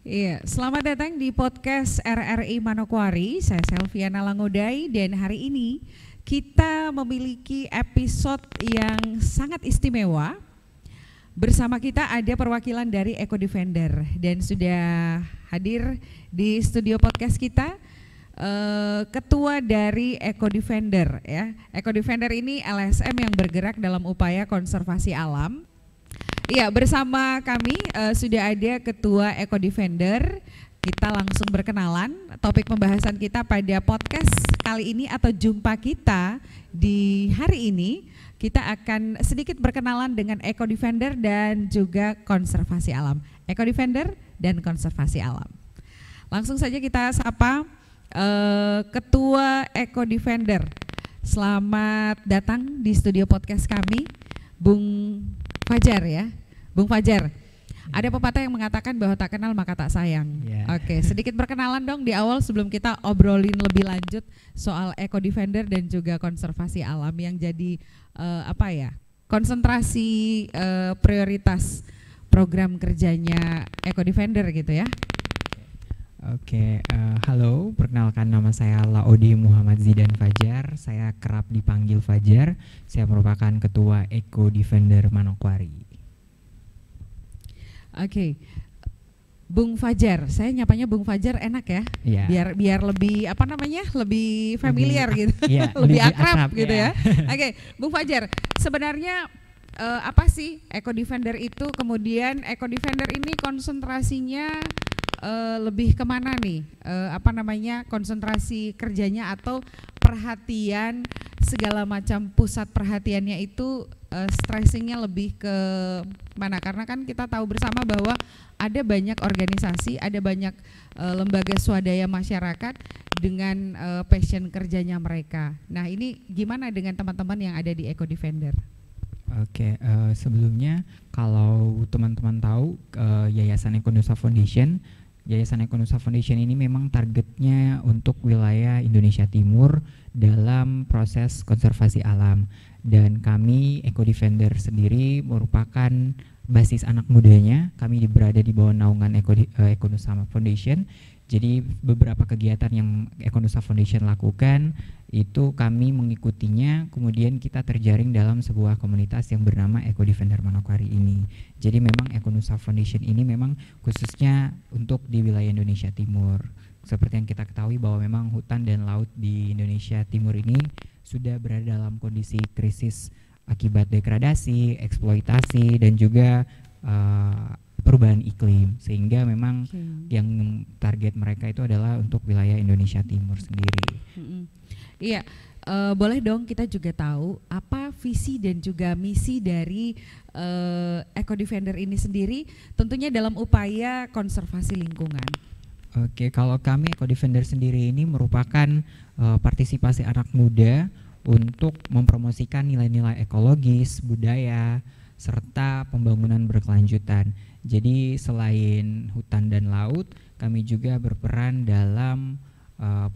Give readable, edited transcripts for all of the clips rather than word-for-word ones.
Iya, selamat datang di podcast RRI Manokwari. Saya Selviana Langodai dan hari ini kita memiliki episode yang sangat istimewa. Bersama kita ada perwakilan dari Eco Defender dan sudah hadir di studio podcast kita ketua dari Eco Defender ya. Eco Defender ini LSM yang bergerak dalam upaya konservasi alam. Iya, bersama kami sudah ada Ketua Eco Defender. Kita langsung berkenalan. Topik pembahasan kita pada podcast kali ini atau jumpa kita di hari ini, kita akan sedikit berkenalan dengan Eco Defender dan juga konservasi alam. Eco Defender dan konservasi alam. Langsung saja kita sapa Ketua Eco Defender. Selamat datang di studio podcast kami, Bung Fajar ya, Bung Fajar. Ada pepatah yang mengatakan bahwa tak kenal maka tak sayang. Oke, sedikit perkenalan dong di awal sebelum kita obrolin lebih lanjut soal Eco Defender dan juga konservasi alam yang jadi konsentrasi prioritas program kerjanya Eco Defender gitu ya. Oke, halo, perkenalkan nama saya Laode Muhammad Zidan Fajar. Saya kerap dipanggil Fajar. Saya merupakan Ketua Eco Defender Manokwari. Oke, Bung Fajar, saya nyapanya Bung Fajar enak ya, biar lebih lebih familiar gitu, iya, lebih akrab gitu ya. Oke, Bung Fajar, sebenarnya apa sih Eco Defender itu? Kemudian Eco Defender ini konsentrasinya lebih kemana nih? Konsentrasi kerjanya atau perhatian segala macam pusat perhatiannya itu stressingnya lebih ke mana? Karena kan kita tahu bersama bahwa ada banyak organisasi, ada banyak lembaga swadaya masyarakat dengan passion kerjanya mereka. Nah, ini gimana dengan teman-teman yang ada di Eco Defender? Oke, sebelumnya kalau teman-teman tahu Yayasan Econusa Foundation ini memang targetnya untuk wilayah Indonesia Timur dalam proses konservasi alam, dan kami Eco Defender sendiri merupakan basis anak mudanya. Kami berada di bawah naungan Econusa Foundation. Jadi beberapa kegiatan yang Econusa Foundation lakukan itu kami mengikutinya, kemudian kita terjaring dalam sebuah komunitas yang bernama Eco Defender Manokwari ini. Jadi memang Econusa Foundation ini memang khususnya untuk di wilayah Indonesia Timur. Seperti yang kita ketahui bahwa memang hutan dan laut di Indonesia Timur ini sudah berada dalam kondisi krisis akibat degradasi, eksploitasi, dan juga perubahan iklim, sehingga memang yang target mereka itu adalah untuk wilayah Indonesia Timur sendiri. Iya, boleh dong kita juga tahu apa visi dan juga misi dari Eco Defender ini sendiri, tentunya dalam upaya konservasi lingkungan. Oke, kalau kami Eco Defender sendiri ini merupakan partisipasi anak muda untuk mempromosikan nilai-nilai ekologis, budaya, serta pembangunan berkelanjutan. Jadi selain hutan dan laut, kami juga berperan dalam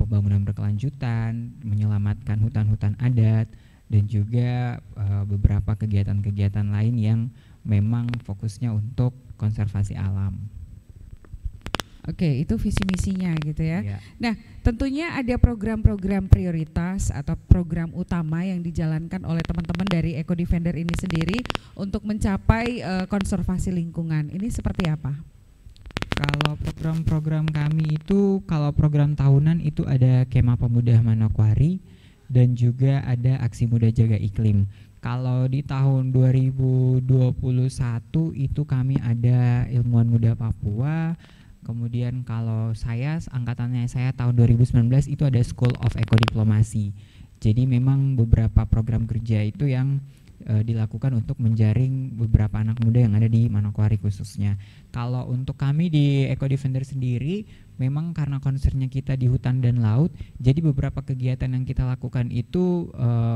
pembangunan berkelanjutan, menyelamatkan hutan-hutan adat, dan juga beberapa kegiatan-kegiatan lain yang memang fokusnya untuk konservasi alam. Oke, itu visi misinya gitu ya. Ya. Nah, tentunya ada program-program prioritas atau program utama yang dijalankan oleh teman-teman dari Eco Defender ini sendiri untuk mencapai konservasi lingkungan. Ini seperti apa? Kalau program-program kami itu, kalau program tahunan itu ada Kemah Pemuda Manokwari dan juga ada Aksi Muda Jaga Iklim. Kalau di tahun 2021 itu kami ada Ilmuwan Muda Papua. Kemudian kalau angkatannya saya tahun 2019 itu ada School of Eco Diplomasi. Jadi memang beberapa program kerja itu yang dilakukan untuk menjaring beberapa anak muda yang ada di Manokwari khususnya. Kalau untuk kami di Eco Defender sendiri, memang karena concernnya kita di hutan dan laut, jadi beberapa kegiatan yang kita lakukan itu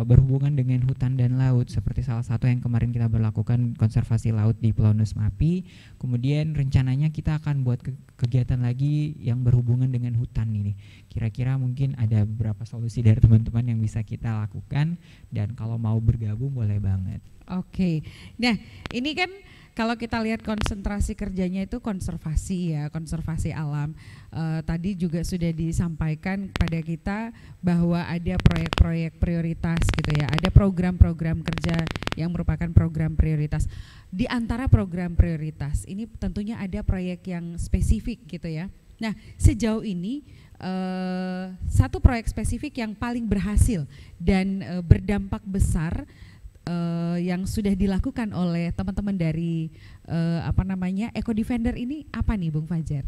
berhubungan dengan hutan dan laut. Seperti salah satu yang kemarin kita berlakukan konservasi laut di Pulau Nusmapi. Kemudian rencananya kita akan buat kegiatan lagi yang berhubungan dengan hutan ini. Kira-kira mungkin ada beberapa solusi dari teman-teman yang bisa kita lakukan, dan kalau mau bergabung boleh banget. Oke. Nah, ini kan kalau kita lihat konsentrasi kerjanya itu konservasi ya, konservasi alam. Tadi juga sudah disampaikan kepada kita bahwa ada proyek-proyek prioritas gitu ya, ada program-program kerja yang merupakan program prioritas. Di antara program prioritas ini tentunya ada proyek yang spesifik gitu ya. Nah, sejauh ini satu proyek spesifik yang paling berhasil dan berdampak besar yang sudah dilakukan oleh teman-teman dari Eco Defender ini apa nih Bung Fajar?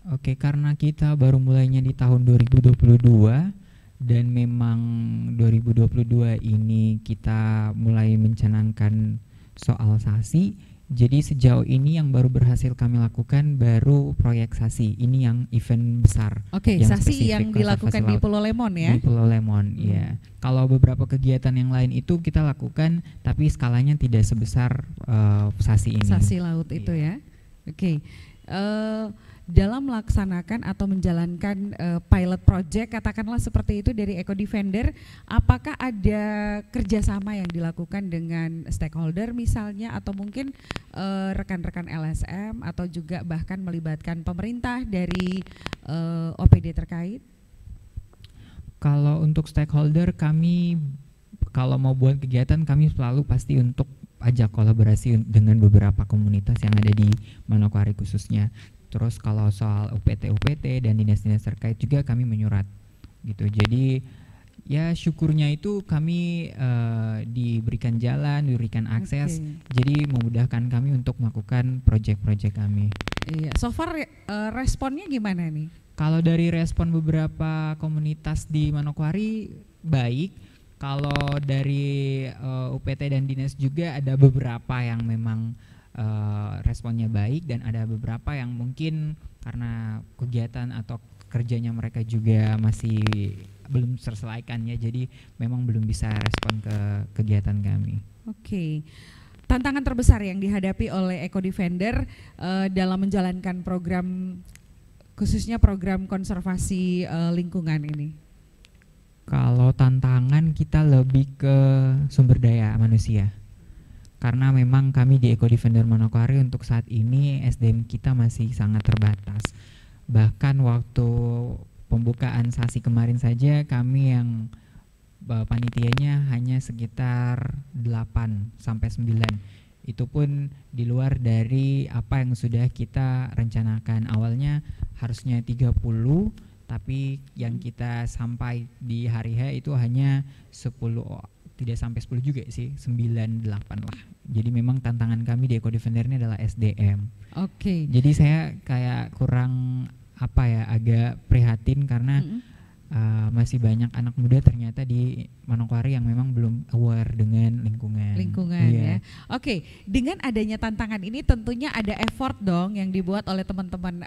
Oke, karena kita baru mulainya di tahun 2022 dan memang 2022 ini kita mulai mencanangkan soal SASI. Jadi sejauh ini yang baru berhasil kami lakukan baru proyek SASI. Ini yang event besar. Oke, SASI yang dilakukan di Pulau Lemon ya? Di Pulau Lemon, ya. Kalau beberapa kegiatan yang lain itu kita lakukan, tapi skalanya tidak sebesar SASI ini. SASI laut itu ya. Oke. Dalam melaksanakan atau menjalankan pilot project, katakanlah seperti itu dari Eco Defender, apakah ada kerjasama yang dilakukan dengan stakeholder misalnya, atau mungkin rekan-rekan LSM, atau juga bahkan melibatkan pemerintah dari OPD terkait? Kalau untuk stakeholder, kami kalau mau buat kegiatan kami selalu pasti untuk ajak kolaborasi dengan beberapa komunitas yang ada di Manokwari khususnya. Terus kalau soal UPT dan dinas-dinas terkait juga kami menyurat gitu. Jadi ya syukurnya itu kami diberikan jalan, diberikan akses. Jadi memudahkan kami untuk melakukan proyek-proyek kami. Iya, so far responnya gimana nih? Kalau dari respon beberapa komunitas di Manokwari baik. Kalau dari UPT dan dinas juga ada beberapa yang memang responnya baik, dan ada beberapa yang mungkin karena kegiatan atau kerjanya mereka juga masih belum terselesaikan ya, jadi memang belum bisa respon ke kegiatan kami. Oke. Tantangan terbesar yang dihadapi oleh Eco Defender dalam menjalankan program, khususnya program konservasi lingkungan ini? Kalau tantangan kita lebih ke sumber daya manusia. Karena memang kami di Eco Defender Manokwari untuk saat ini SDM kita masih sangat terbatas. Bahkan waktu pembukaan SASI kemarin saja kami yang panitianya hanya sekitar 8 sampai 9. Itu pun di luar dari apa yang sudah kita rencanakan. Awalnya harusnya 30, tapi yang kita sampai di hari H itu hanya 10, tidak sampai 10 juga sih, 9-8 lah. Jadi memang tantangan kami di Eco Defender ini adalah SDM. Oke. Jadi saya kayak kurang agak prihatin karena masih banyak anak muda ternyata di Manokwari yang memang belum aware dengan lingkungan. Ya. Oke, dengan adanya tantangan ini tentunya ada effort dong yang dibuat oleh teman-teman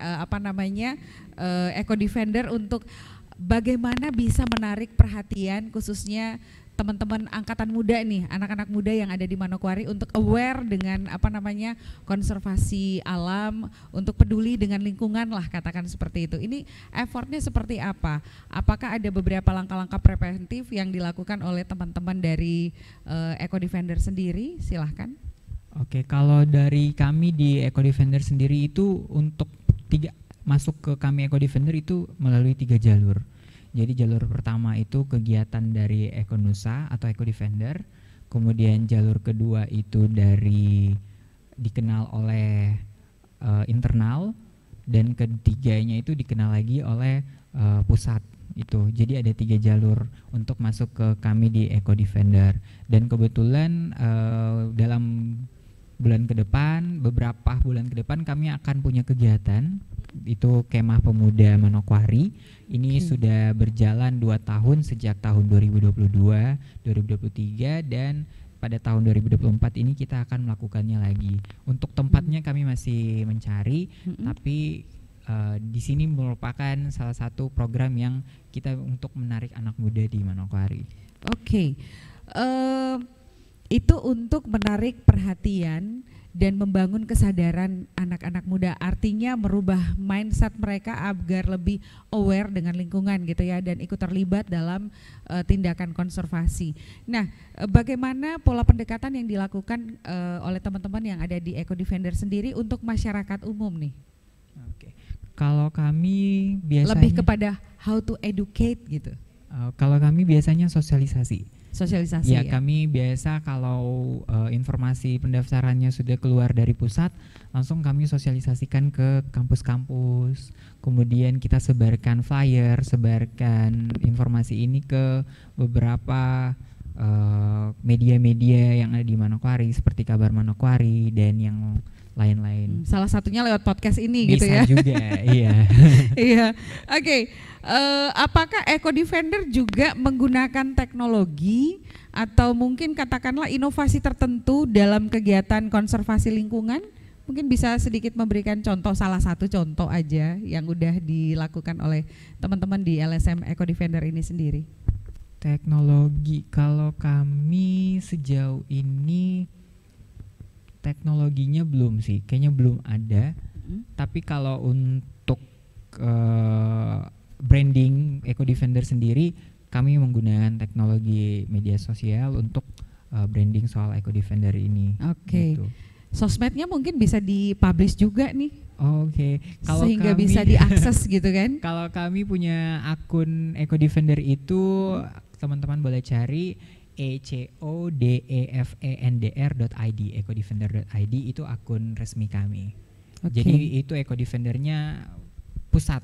Eco Defender untuk bagaimana bisa menarik perhatian khususnya teman-teman angkatan muda nih, anak-anak muda yang ada di Manokwari untuk aware dengan konservasi alam, untuk peduli dengan lingkungan lah, katakan seperti itu. Ini effortnya seperti apa? Apakah ada beberapa langkah-langkah preventif yang dilakukan oleh teman-teman dari Eco Defender sendiri? Silahkan. Oke, kalau dari kami di Eco Defender sendiri itu untuk masuk ke kami Eco Defender itu melalui 3 jalur. Jadi jalur pertama itu kegiatan dari Eco Nusa atau Eco Defender, kemudian jalur kedua itu dari dikenal oleh internal, dan ketiganya itu dikenal lagi oleh pusat itu. Jadi ada 3 jalur untuk masuk ke kami di Eco Defender, dan kebetulan dalam beberapa bulan ke depan kami akan punya kegiatan, itu Kemah Pemuda Manokwari. Ini sudah berjalan 2 tahun sejak tahun 2022, 2023, dan pada tahun 2024 ini kita akan melakukannya lagi. Untuk tempatnya kami masih mencari, tapi di sini merupakan salah satu program yang kita untuk menarik anak muda di Manokwari. Oke. Itu untuk menarik perhatian dan membangun kesadaran anak-anak muda, artinya merubah mindset mereka agar lebih aware dengan lingkungan gitu ya, dan ikut terlibat dalam tindakan konservasi. Nah, bagaimana pola pendekatan yang dilakukan oleh teman-teman yang ada di Eco Defender sendiri untuk masyarakat umum nih? Oke. Kalau kami biasanya lebih kepada how to educate gitu. Kalau kami biasanya sosialisasi. Ya, Kami biasa kalau informasi pendaftarannya sudah keluar dari pusat, langsung kami sosialisasikan ke kampus-kampus. Kemudian kita sebarkan flyer, sebarkan informasi ini ke beberapa media-media yang ada di Manokwari seperti Kabar Manokwari dan yang lain-lain. Salah satunya lewat podcast ini bisa gitu ya. Bisa juga, iya. Iya. Oke. Apakah Eco Defender juga menggunakan teknologi atau mungkin katakanlah inovasi tertentu dalam kegiatan konservasi lingkungan? Mungkin bisa sedikit memberikan contoh, salah satu contoh aja yang udah dilakukan oleh teman-teman di LSM Eco Defender ini sendiri. Teknologi, kalau kami sejauh ini teknologinya belum sih, kayaknya belum ada. Tapi kalau untuk branding Eco Defender sendiri, kami menggunakan teknologi media sosial untuk branding soal Eco Defender ini. Oke. Gitu. Sosmednya mungkin bisa dipublish juga nih. Oke. Sehingga bisa diakses gitu kan? Kalau kami punya akun Eco Defender itu teman-teman boleh cari ecodefendr.id, ecodefender.id itu akun resmi kami. Okay. Jadi itu Eco Defendernya pusat.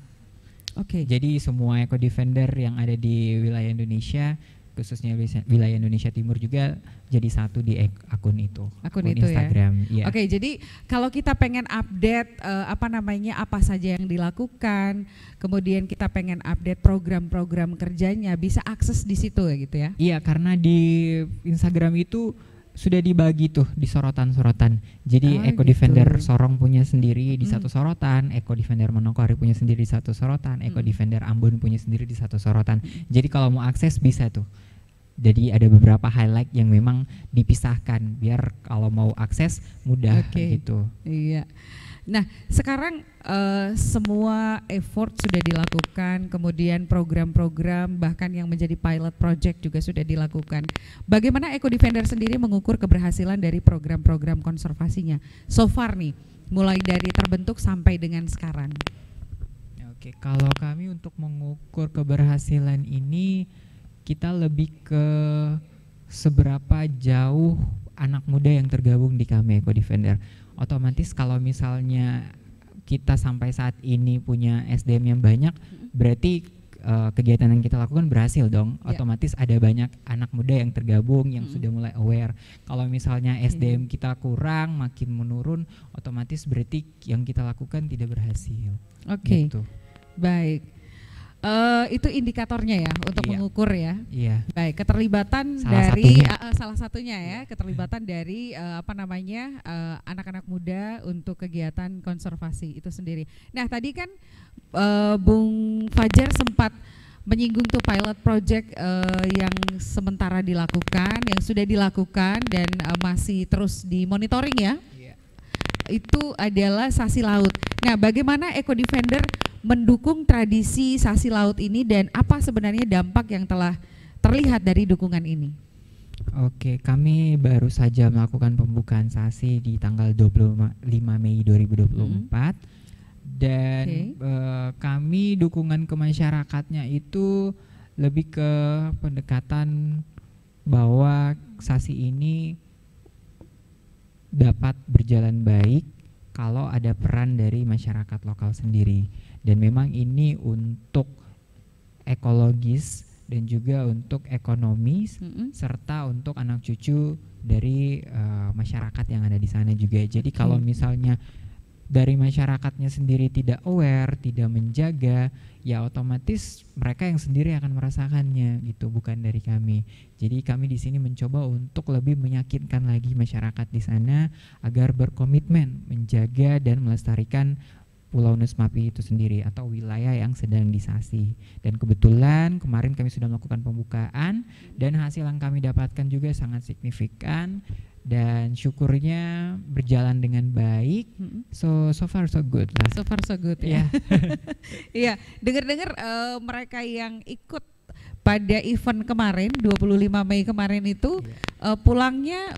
Oke. Jadi semua Eco Defender yang ada di wilayah Indonesia, khususnya wilayah Indonesia Timur juga jadi satu di akun itu. Akun itu Instagram. Ya. Oke, jadi kalau kita pengen update apa saja yang dilakukan, kemudian kita pengen update program-program kerjanya, bisa akses di situ ya gitu ya? Iya, karena di Instagram itu sudah dibagi tuh di sorotan-sorotan. Jadi Eco Defender Sorong punya sendiri di satu sorotan, Eco Defender Manokwari punya sendiri di satu sorotan, Eco Defender Ambon punya sendiri di satu sorotan. Jadi kalau mau akses bisa tuh. Jadi ada beberapa highlight yang memang dipisahkan biar kalau mau akses mudah gitu. Iya. Nah, sekarang semua effort sudah dilakukan, kemudian program-program bahkan yang menjadi pilot project juga sudah dilakukan. Bagaimana Eco Defender sendiri mengukur keberhasilan dari program-program konservasinya so far nih, mulai dari terbentuk sampai dengan sekarang? Oke, kalau kami untuk mengukur keberhasilan ini kita lebih ke seberapa jauh anak muda yang tergabung di kami Eco Defender. Otomatis kalau misalnya kita sampai saat ini punya SDM yang banyak, berarti kegiatan yang kita lakukan berhasil dong. Otomatis ada banyak anak muda yang tergabung yang sudah mulai aware. Kalau misalnya SDM kita kurang, makin menurun, otomatis berarti yang kita lakukan tidak berhasil. Oke. Gitu. Baik. Itu indikatornya ya untuk mengukur ya. Iya. Baik, keterlibatan salah satunya ya, keterlibatan dari anak-anak muda untuk kegiatan konservasi itu sendiri. Nah, tadi kan Bung Fajar sempat menyinggung tuh pilot project yang sementara dilakukan, yang sudah dilakukan dan masih terus dimonitoring ya. Itu adalah sasi laut. Nah, bagaimana Eco Defender mendukung tradisi sasi laut ini dan apa sebenarnya dampak yang telah terlihat dari dukungan ini? Oke, kami baru saja melakukan pembukaan sasi di tanggal 25 Mei 2024 dan kami dukungan ke masyarakatnya itu lebih ke pendekatan bahwa sasi ini dapat berjalan baik kalau ada peran dari masyarakat lokal sendiri, dan memang ini untuk ekologis dan juga untuk ekonomis serta untuk anak cucu dari masyarakat yang ada di sana juga. Jadi kalau misalnya dari masyarakatnya sendiri tidak aware, tidak menjaga, ya otomatis mereka yang sendiri akan merasakannya gitu, bukan dari kami. Jadi kami di sini mencoba untuk lebih meyakinkan lagi masyarakat di sana agar berkomitmen menjaga dan melestarikan Pulau Nusmapi itu sendiri atau wilayah yang sedang disasi. Dan kebetulan kemarin kami sudah melakukan pembukaan dan hasil yang kami dapatkan juga sangat signifikan. dan syukurnya berjalan dengan baik. So far so good lah. So far so good ya. Ya. Iya, dengar-dengar mereka yang ikut pada event kemarin 25 Mei kemarin itu pulangnya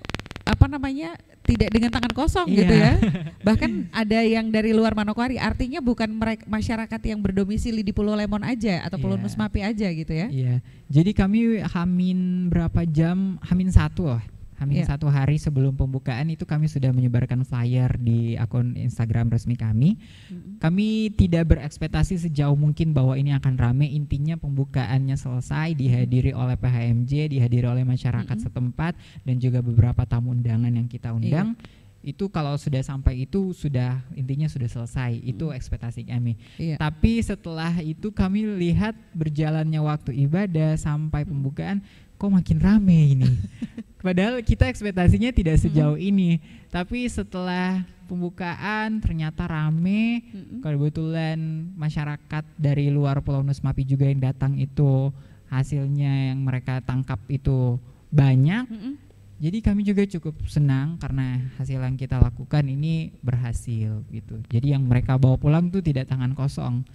tidak dengan tangan kosong gitu ya. Bahkan ada yang dari luar Manokwari, artinya bukan masyarakat yang berdomisili di Pulau Lemon aja atau Pulau Nusmapi aja gitu ya. Iya. Jadi kami Hamin berapa jam? Hamin 1 lah. Hamin 1 hari sebelum pembukaan itu kami sudah menyebarkan flyer di akun Instagram resmi kami. Kami tidak berekspektasi sejauh mungkin bahwa ini akan rame. Intinya pembukaannya selesai, dihadiri oleh PHMJ, dihadiri oleh masyarakat setempat, dan juga beberapa tamu undangan yang kita undang. Itu kalau sudah sampai itu sudah intinya sudah selesai. Itu ekspektasi kami. Tapi setelah itu kami lihat berjalannya waktu ibadah sampai pembukaan, kok makin rame ini. Padahal kita ekspektasinya tidak sejauh ini. Tapi setelah pembukaan ternyata rame. Kebetulan masyarakat dari luar Pulau Nusmapi juga yang datang itu hasilnya yang mereka tangkap itu banyak. Jadi kami juga cukup senang karena hasil yang kita lakukan ini berhasil gitu. Jadi yang mereka bawa pulang tuh tidak tangan kosong.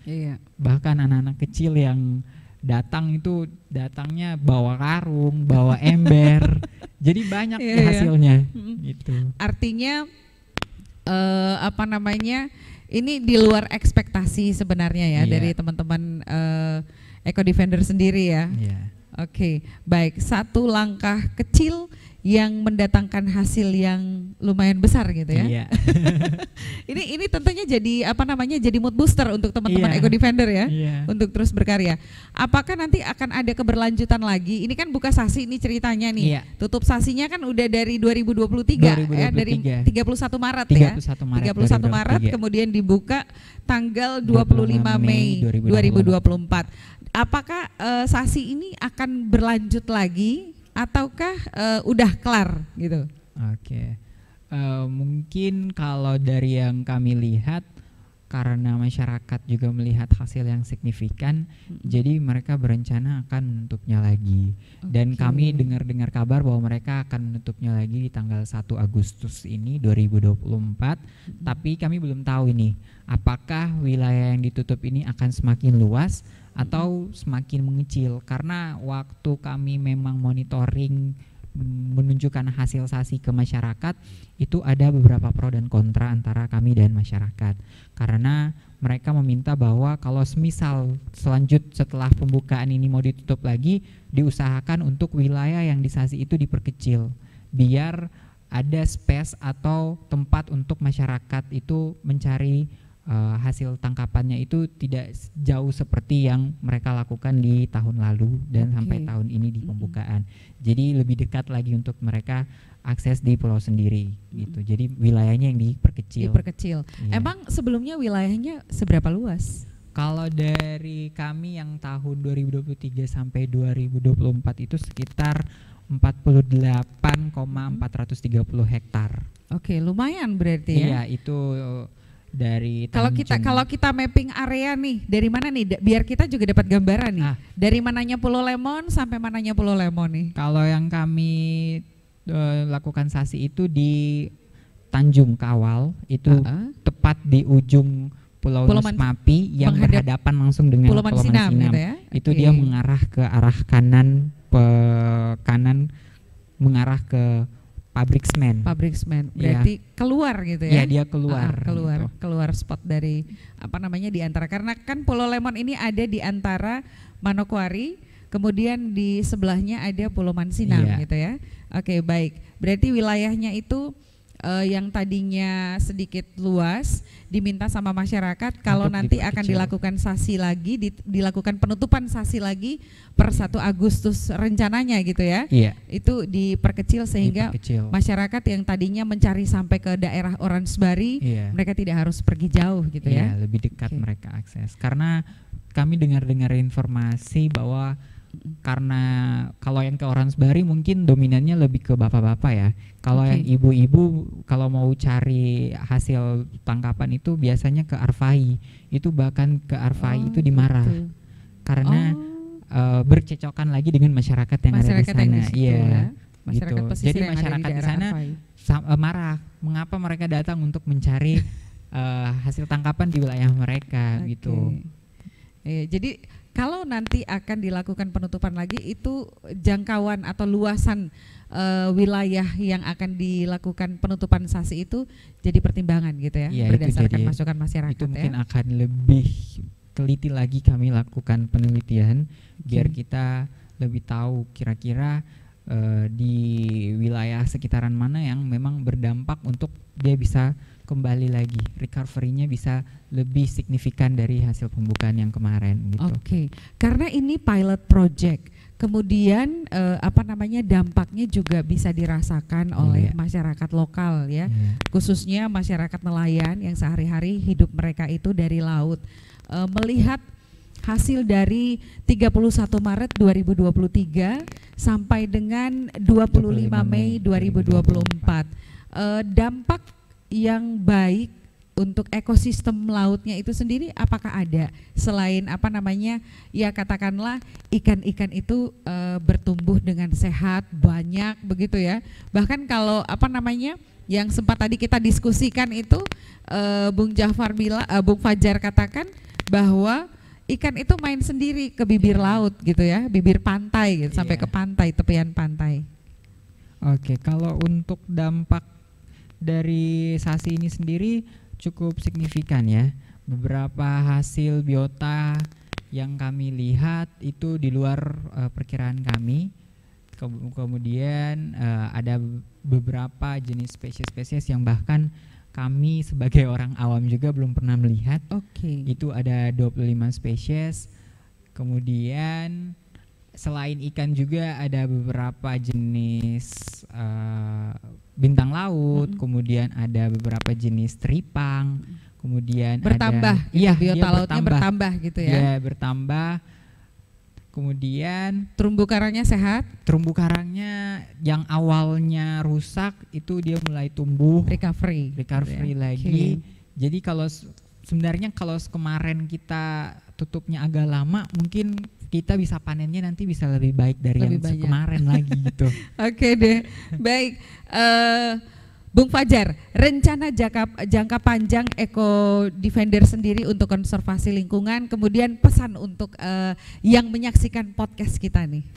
Bahkan anak-anak kecil yang datang itu datangnya bawa karung, bawa ember. Jadi banyak hasilnya gitu. Artinya ini di luar ekspektasi sebenarnya ya dari teman-teman Eco Defender sendiri ya. Oke, baik. Satu langkah kecil yang mendatangkan hasil yang lumayan besar gitu ya. Ini tentunya jadi jadi mood booster untuk teman-teman Eco Defender ya, untuk terus berkarya. Apakah nanti akan ada keberlanjutan lagi? Ini kan buka sasi ini ceritanya nih. Tutup sasinya kan udah dari 2023 ya, dari 31 Maret ya. 31 Maret kemudian dibuka tanggal 25 Mei 2024. Apakah sasi ini akan berlanjut lagi ataukah udah kelar gitu? Oke. Mungkin kalau dari yang kami lihat, karena masyarakat juga melihat hasil yang signifikan, jadi mereka berencana akan menutupnya lagi. Dan kami dengar kabar bahwa mereka akan menutupnya lagi di tanggal 1 Agustus ini 2024. Tapi kami belum tahu ini apakah wilayah yang ditutup ini akan semakin luas atau semakin mengecil, karena waktu kami memang monitoring menunjukkan hasil sasi ke masyarakat itu ada beberapa pro dan kontra antara kami dan masyarakat, karena mereka meminta bahwa kalau semisal setelah pembukaan ini mau ditutup lagi, diusahakan untuk wilayah yang disasi itu diperkecil biar ada space atau tempat untuk masyarakat itu mencari hasil tangkapannya itu tidak jauh seperti yang mereka lakukan di tahun lalu dan sampai tahun ini di pembukaan. Jadi lebih dekat lagi untuk mereka akses di pulau sendiri gitu. Jadi wilayahnya yang diperkecil. Emang sebelumnya wilayahnya seberapa luas? Kalau dari kami yang tahun 2023 sampai 2024 itu sekitar 48,430 hektar. Oke, lumayan berarti ya. Iya, itu dari kalau kita mapping area nih, dari mana nih biar kita juga dapat gambaran nih. Dari mananya Pulau Lemon sampai mananya Pulau Lemon nih. Kalau yang kami lakukan sasi itu di Tanjung Kawal, itu tepat di ujung Pulau Nusmapi yang berhadapan langsung dengan Pulau Mansinam gitu ya? Itu dia mengarah ke arah kanan mengarah ke pabrik semen. Berarti keluar gitu ya? Iya, dia keluar. Keluar spot dari di antara, karena kan Pulau Lemon ini ada di antara Manokwari, kemudian di sebelahnya ada Pulau Mansinam gitu ya. Oke, baik. Berarti wilayahnya itu yang tadinya sedikit luas diminta sama masyarakat kalau nanti akan dilakukan sasi lagi, dilakukan penutupan sasi lagi per 1 Agustus rencananya gitu ya. Itu diperkecil sehingga masyarakat yang tadinya mencari sampai ke daerah Oransbari, mereka tidak harus pergi jauh gitu ya. Lebih dekat mereka akses. Karena kami dengar informasi bahwa karena kalau yang ke Oransbari mungkin dominannya lebih ke bapak-bapak ya. Kalau yang ibu-ibu kalau mau cari hasil tangkapan itu biasanya ke Arfai. Itu bahkan ke Arfai itu dimarah karena bercecokan lagi dengan masyarakat yang ada di sana. Masyarakat gitu. pesisir Jadi yang ada masyarakat di daerah sana Arfai. marah, mengapa mereka datang untuk mencari hasil tangkapan di wilayah mereka gitu. Jadi kalau nanti akan dilakukan penutupan lagi, itu jangkauan atau luasan wilayah yang akan dilakukan penutupan SASI itu jadi pertimbangan gitu ya, Iya, berdasarkan itu masukan masyarakat. Itu mungkin ya. akan lebih teliti lagi kami lakukan penelitian biar kita lebih tahu kira-kira di wilayah sekitaran mana yang memang berdampak untuk dia bisa kembali lagi, recovery-nya bisa lebih signifikan dari hasil pembukaan yang kemarin gitu. Karena ini pilot project, kemudian dampaknya juga bisa dirasakan oleh masyarakat lokal ya, khususnya masyarakat nelayan yang sehari-hari hidup mereka itu dari laut. Melihat hasil dari 31 Maret 2023 sampai dengan 25 Mei 2024, dampak yang baik untuk ekosistem lautnya itu sendiri apakah ada, selain katakanlah ikan-ikan itu bertumbuh dengan sehat, banyak begitu ya, bahkan kalau yang sempat tadi kita diskusikan itu Bung Fajar katakan bahwa ikan itu main sendiri ke bibir laut gitu ya, bibir pantai gitu, sampai ke pantai, tepian pantai. Kalau untuk dampak dari SASI ini sendiri cukup signifikan ya. Beberapa hasil biota yang kami lihat itu di luar perkiraan kami. Kemudian ada beberapa jenis spesies-spesies yang bahkan kami sebagai orang awam juga belum pernah melihat. Itu ada 25 spesies. Kemudian selain ikan juga ada beberapa jenis bintang laut, kemudian ada beberapa jenis teripang, kemudian bertambah, ada biota lautnya bertambah gitu ya. Iya, bertambah. Kemudian terumbu karangnya sehat. Terumbu karangnya yang awalnya rusak itu dia mulai tumbuh, recovery lagi. Jadi sebenarnya kalau kemarin kita tutupnya agak lama, mungkin kita bisa panennya nanti bisa lebih baik dari yang kemarin lagi gitu. Oke deh, baik. Bung Fajar, rencana jangka panjang Eco Defender sendiri untuk konservasi lingkungan, kemudian pesan untuk yang menyaksikan podcast kita nih.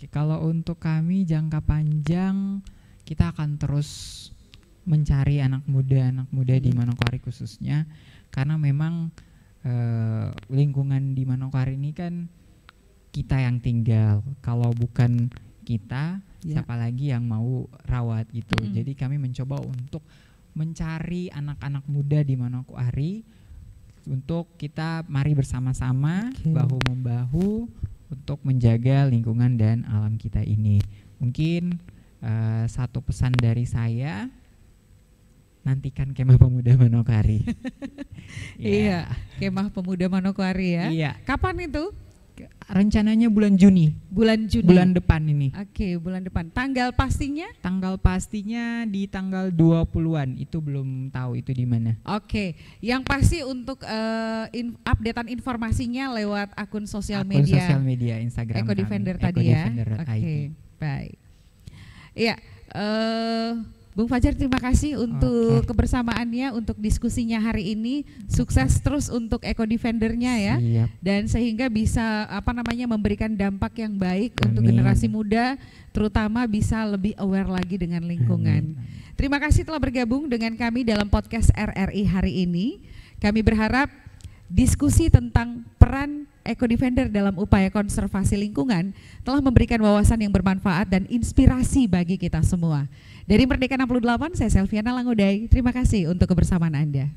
Kalau untuk kami jangka panjang kita akan terus mencari anak muda di Manokwari khususnya, karena memang lingkungan di Manokwari ini kan kita yang tinggal, kalau bukan kita siapa lagi yang mau rawat gitu. Jadi kami mencoba untuk mencari anak-anak muda di Manokwari untuk kita mari bersama-sama bahu membahu untuk menjaga lingkungan dan alam kita ini. Mungkin satu pesan dari saya, nantikan Kemah Pemuda Manokwari. Iya, Kemah Pemuda Manokwari ya. Iya. Kapan itu? Rencananya bulan Juni. Bulan depan ini. Bulan depan. Tanggal pastinya? Tanggal pastinya di tanggal 20-an. Itu belum tahu itu di mana. Yang pasti untuk updatean informasinya lewat akun sosial media Instagram Eco Defender tadi ya. Baik. Iya, Bung Fajar, terima kasih untuk kebersamaannya, untuk diskusinya hari ini. Sukses terus untuk Eco Defendernya ya. Siap. Dan sehingga bisa memberikan dampak yang baik untuk generasi muda, terutama bisa lebih aware lagi dengan lingkungan. Terima kasih telah bergabung dengan kami dalam podcast RRI hari ini. Kami berharap diskusi tentang peran Eco Defender dalam upaya konservasi lingkungan telah memberikan wawasan yang bermanfaat dan inspirasi bagi kita semua. Dari Merdeka 68, saya Selviana Langodai. Terima kasih untuk kebersamaan Anda.